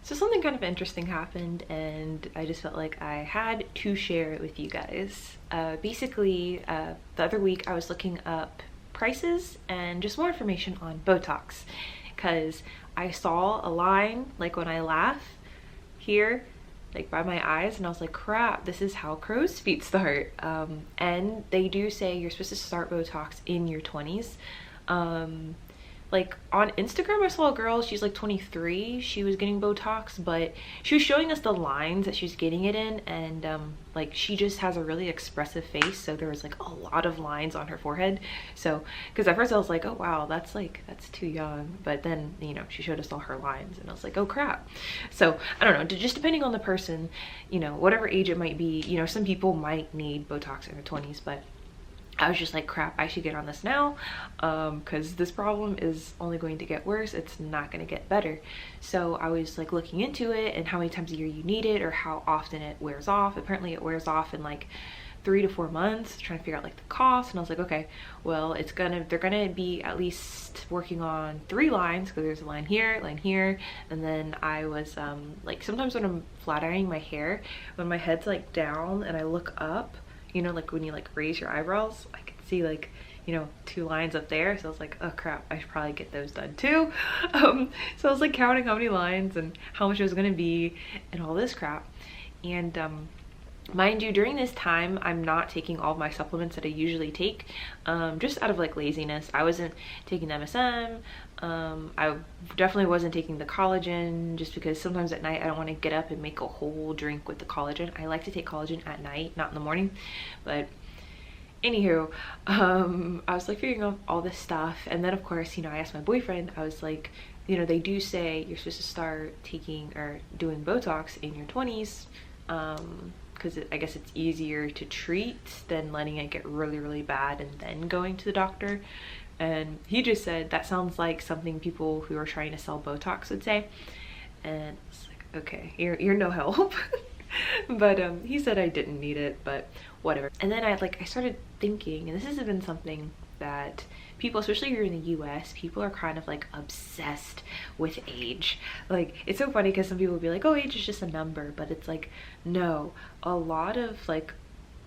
So something kind of interesting happened and I just felt like I had to share it with you guys. The other week I was looking up prices and just more information on Botox because I saw a line like when I laugh here, like by my eyes, and I was like, crap, this is how crow's feet start. And they do say you're supposed to start Botox in your 20s. Like on Instagram, I saw a girl, she's like 23, she was getting Botox, but she was showing us the lines that she's getting it in, and like she just has a really expressive face, so there was like a lot of lines on her forehead. So because at first I was like, oh wow, that's too young, but then, you know, she showed us all her lines and I was like, oh crap. So I don't know, just depending on the person, you know, whatever age it might be, you know, some people might need Botox in their 20s, but I was just like, crap, I should get on this now, because this problem is only going to get worse. It's not going to get better. So I was like looking into it and how many times a year you need it or how often it wears off. Apparently it wears off in like 3 to 4 months, trying to figure out like the cost. And I was like, okay, well, they're gonna be at least working on 3 lines, because there's a line here, and then I was like, sometimes when I'm flat ironing my hair, when my head's like down and I look up, you know, like when you like raise your eyebrows, I can see like, you know, 2 lines up there. So I was like, oh crap, I should probably get those done too. So I was like counting how many lines and how much it was gonna be and all this crap. And mind you, during this time, I'm not taking all of my supplements that I usually take, just out of like laziness. I wasn't taking MSM. I definitely wasn't taking the collagen, just because sometimes at night I don't want to get up and make a whole drink with the collagen. I like to take collagen at night, not in the morning. But anywho, I was like figuring out all this stuff, and then of course, you know, I asked my boyfriend. I was like, you know, they do say you're supposed to start taking or doing Botox in your 20s, because I guess it's easier to treat than letting it get really, really bad and then going to the doctor. And he just said that sounds like something people who are trying to sell Botox would say. And it's like, okay, you're no help. But he said I didn't need it, but whatever. And then I started thinking, and this has been something that people, especially here in the US, people are kind of like obsessed with age. Like, it's so funny because some people will be like, oh, age is just a number, but it's like, no, a lot of like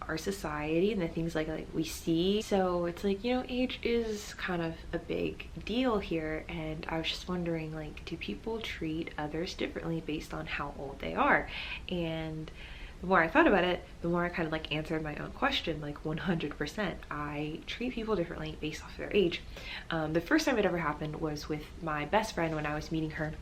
our society and the things like we see, so it's like, you know, age is kind of a big deal here. And I was just wondering, like, do people treat others differently based on how old they are? And the more I thought about it, the more I kind of like answered my own question, like 100%. I treat people differently based off their age. The first time it ever happened was with my best friend when I was meeting her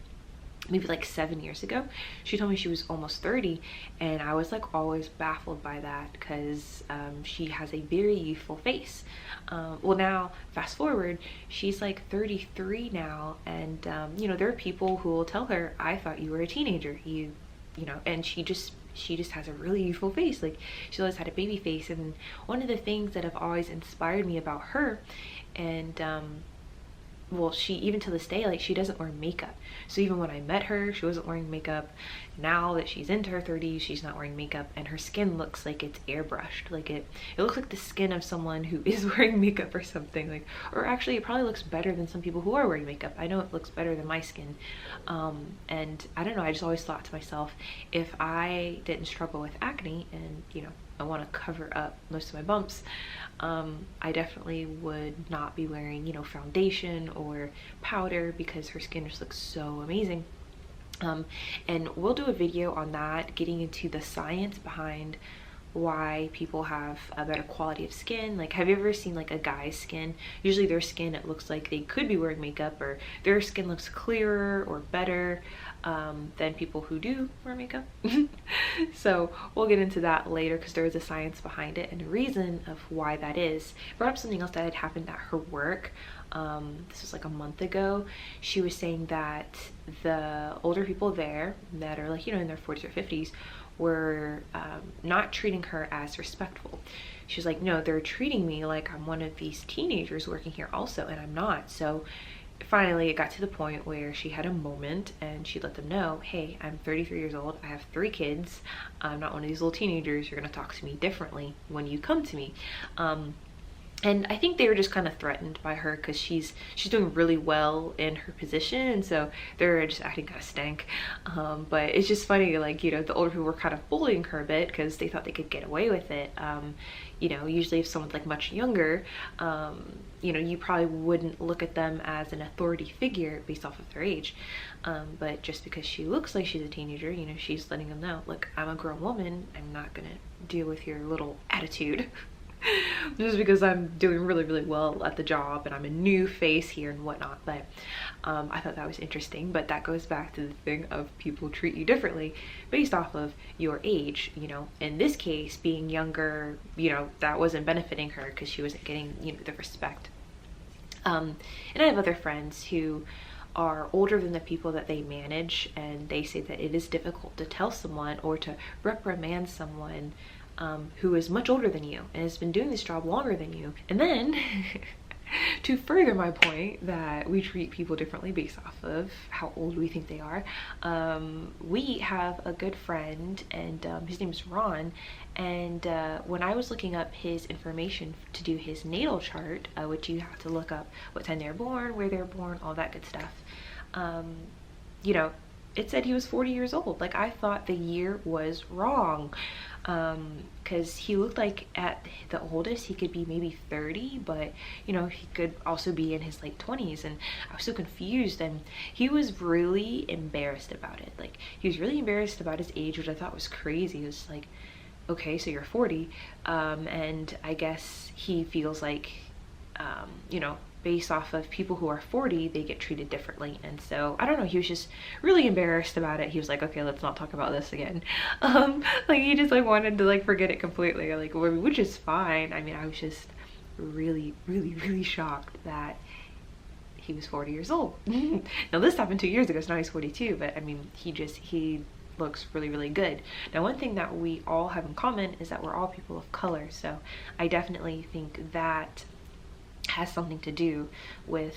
maybe like 7 years ago. She told me she was almost 30, and I was like always baffled by that because she has a very youthful face. Well, now fast forward, she's like 33 now, and you know, there are people who will tell her, I thought you were a teenager, you know, and she just has a really youthful face. Like, she always had a baby face. And one of the things that have always inspired me about her, and well, she, even to this day, like, she doesn't wear makeup. So even when I met her, she wasn't wearing makeup. Now that she's into her 30s, she's not wearing makeup, and her skin looks like it's airbrushed. Like, it looks like the skin of someone who is wearing makeup or something. Like, or actually it probably looks better than some people who are wearing makeup. I know it looks better than my skin. And I don't know, I just always thought to myself, if I didn't struggle with acne and, you know, I want to cover up most of my bumps, I definitely would not be wearing, you know, foundation or powder, because her skin just looks so amazing. And we'll do a video on that, getting into the science behind why people have a better quality of skin. Like, have you ever seen like a guy's skin? Usually their skin, it looks like they could be wearing makeup, or their skin looks clearer or better than people who do wear makeup. So we'll get into that later, because there is a science behind it and a reason of why that is. Perhaps something else that had happened at her work, this was like a month ago. She was saying that the older people there that are like, you know, in their 40s or 50s were not treating her as respectful. She was like, no, they're treating me like I'm one of these teenagers working here also, and I'm not. So finally it got to the point where she had a moment and she let them know, hey, I'm 33 years old, I have 3 kids, I'm not one of these little teenagers, you're gonna talk to me differently when you come to me. And I think they were just kind of threatened by her because she's doing really well in her position, and so they're just acting kind of stank. But it's just funny, like, you know, the older people were kind of bullying her a bit because they thought they could get away with it. You know, usually if someone's like much younger, you know, you probably wouldn't look at them as an authority figure based off of their age. But just because she looks like she's a teenager, you know, she's letting them know, look, I'm a grown woman. I'm not gonna deal with your little attitude. Just because I'm doing really, really well at the job and I'm a new face here and whatnot. But I thought that was interesting. But that goes back to the thing of people treat you differently based off of your age. You know, in this case, being younger, you know, that wasn't benefiting her because she wasn't getting, you know, the respect. And I have other friends who are older than the people that they manage, and they say that it is difficult to tell someone or to reprimand someone who is much older than you and has been doing this job longer than you. And then to further my point that we treat people differently based off of how old we think they are, we have a good friend, and his name is Ron, and when I was looking up his information to do his natal chart, which you have to look up what time they're born, where they're born, all that good stuff, you know, it said he was 40 years old. Like, I thought the year was wrong, because he looked like at the oldest he could be maybe 30, but you know, he could also be in his late 20s, and I was so confused. And he was really embarrassed about it. Like, he was really embarrassed about his age, which I thought was crazy. It was like, okay, so you're 40, and I guess he feels like, you know, based off of people who are 40, they get treated differently. And so I don't know, he was just really embarrassed about it. He was like, okay, let's not talk about this again. Like, he just like wanted to like forget it completely, like, which is fine. I mean, I was just really, really, really shocked that he was 40 years old. Now this happened 2 years ago, so now he's 42, but I mean, he looks really, really good. Now, one thing that we all have in common is that we're all people of color, so I definitely think that has something to do with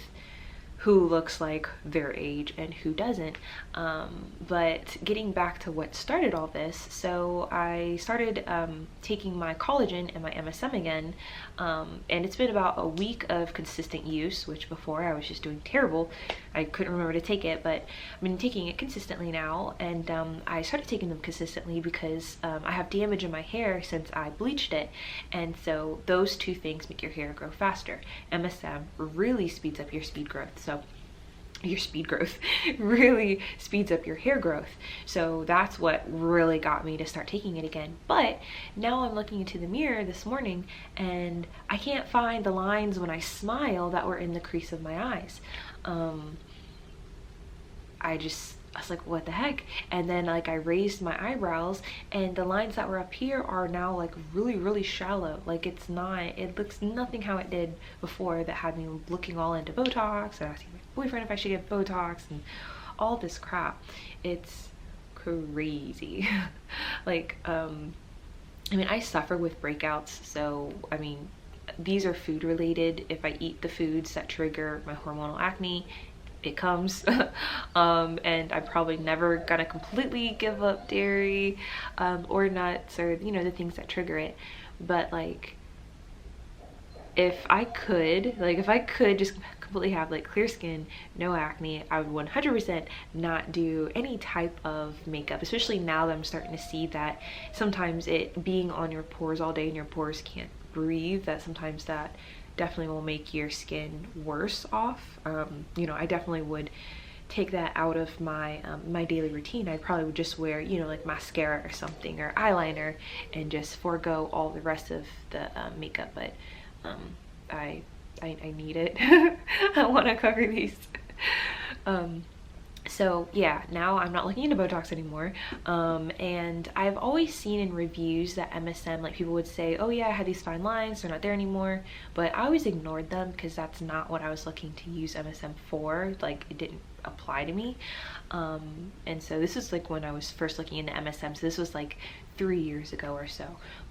who looks like their age and who doesn't. But getting back to what started all this, so I started taking my collagen and my MSM again, and it's been about a week of consistent use, which before I was just doing terrible. I couldn't remember to take it, but I've been taking it consistently now, and I started taking them consistently because I have damage in my hair since I bleached it, and so those two things make your hair grow faster. MSM really speeds up your speed growth, so your speed growth really speeds up your hair growth. So that's what really got me to start taking it again. But now I'm looking into the mirror this morning and I can't find the lines when I smile that were in the crease of my eyes. I was like, what the heck? And then like I raised my eyebrows and the lines that were up here are now like really, really shallow. Like, it looks nothing how it did before, that had me looking all into Botox and asking my boyfriend if I should get Botox and all this crap. It's crazy. Like, I mean, I suffer with breakouts, so I mean, these are food related. If I eat the foods that trigger my hormonal acne, it comes. And I'm probably never gonna completely give up dairy or nuts, or you know, the things that trigger it. But like, if I could just completely have like clear skin, no acne, I would 100% not do any type of makeup, especially now that I'm starting to see that sometimes it being on your pores all day and your pores can't breathe, that sometimes that definitely will make your skin worse off. You know, I definitely would take that out of my my daily routine. I probably would just wear, you know, like mascara or something, or eyeliner, and just forego all the rest of the makeup. But I need it. I want to cover these. So yeah, now I'm not looking into Botox anymore. And I've always seen in reviews that MSM, like, people would say, oh yeah, I had these fine lines, they're not there anymore. But I always ignored them because that's not what I was looking to use MSM for. Like, it didn't apply to me. And so this is like when I was first looking into MSM. So this was like 3 years ago or so.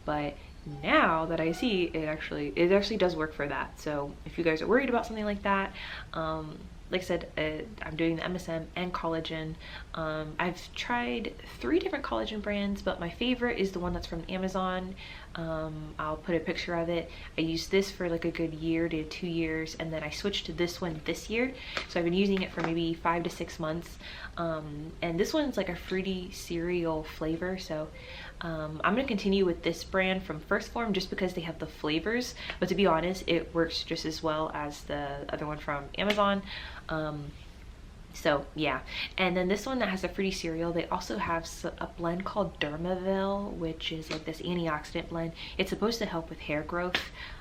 But now that I see it actually does work for that. So if you guys are worried about something like that, like I said, I'm doing the MSM and collagen. I've tried 3 different collagen brands, but my favorite is the one that's from Amazon. I'll put a picture of it. I used this for like a good year to 2 years, and then I switched to this one this year. So I've been using it for maybe 5 to 6 months. And this one's like a fruity cereal flavor. So I'm gonna continue with this brand from First Form just because they have the flavors, but to be honest, it works just as well as the other one from Amazon. So yeah, and then this one that has a fruity cereal, they also have a blend called Dermaville, which is like this antioxidant blend. It's supposed to help with hair growth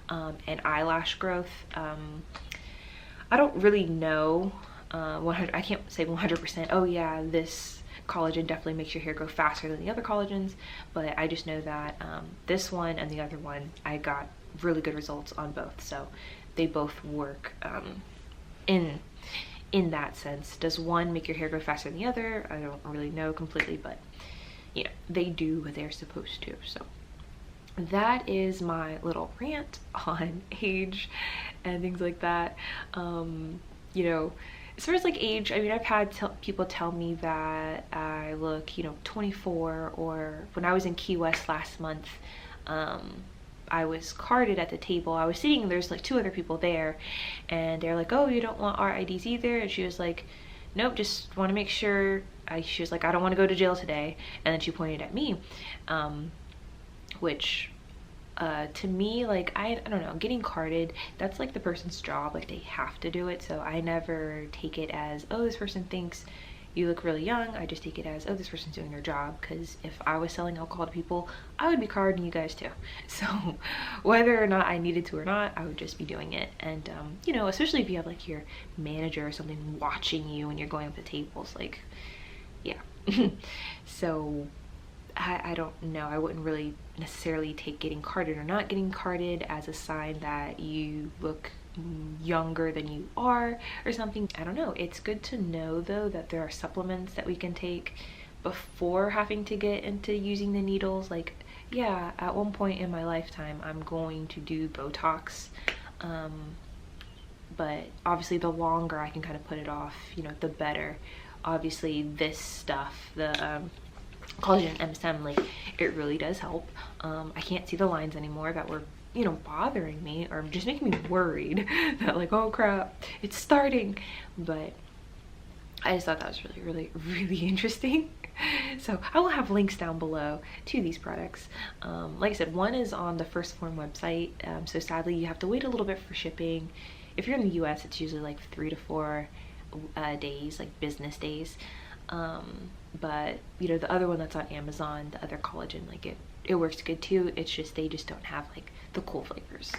and eyelash growth. I don't really know 100, I can't say 100%, oh yeah, this collagen definitely makes your hair grow faster than the other collagens, but I just know that this one and the other one, I got really good results on both. So they both work in that sense. Does one make your hair grow faster than the other? I don't really know completely, but you know, they do what they're supposed to. So that is my little rant on age and things like that. You know, as far as like age, I mean, I've had people tell me that I look, you know, 24, or when I was in Key West last month, I was carded at the table. I was sitting, there's like 2 other people there, and they're like, oh, you don't want our IDs either? And she was like, nope, just want to make sure. She was like, I don't want to go to jail today. And then she pointed at me, which to me, like, I don't know, getting carded, that's like the person's job, like they have to do it. So I never take it as, oh, this person thinks you look really young. I just take it as, oh, this person's doing their job, because if I was selling alcohol to people, I would be carding you guys too. So whether or not I needed to or not, I would just be doing it. And you know, especially if you have like your manager or something watching you and you're going up to tables, like, yeah. So I don't know, I wouldn't really necessarily take getting carded or not getting carded as a sign that you look younger than you are or something. I don't know. It's good to know though that there are supplements that we can take before having to get into using the needles. Like, yeah, at one point in my lifetime I'm going to do Botox, but obviously the longer I can kind of put it off, you know, the better. Obviously this stuff, the collagen MSM, like, it really does help. I can't see the lines anymore that were, you know, bothering me or just making me worried that like, oh crap, it's starting. But I just thought that was really interesting. So I will have links down below to these products. Like I said, one is on the First Form website, so sadly you have to wait a little bit for shipping. If you're in the US, it's usually like 3 to 4 days, like business days. But you know, the other one that's on Amazon, the other collagen, like it works good too. It's just they just don't have like the cool flavors.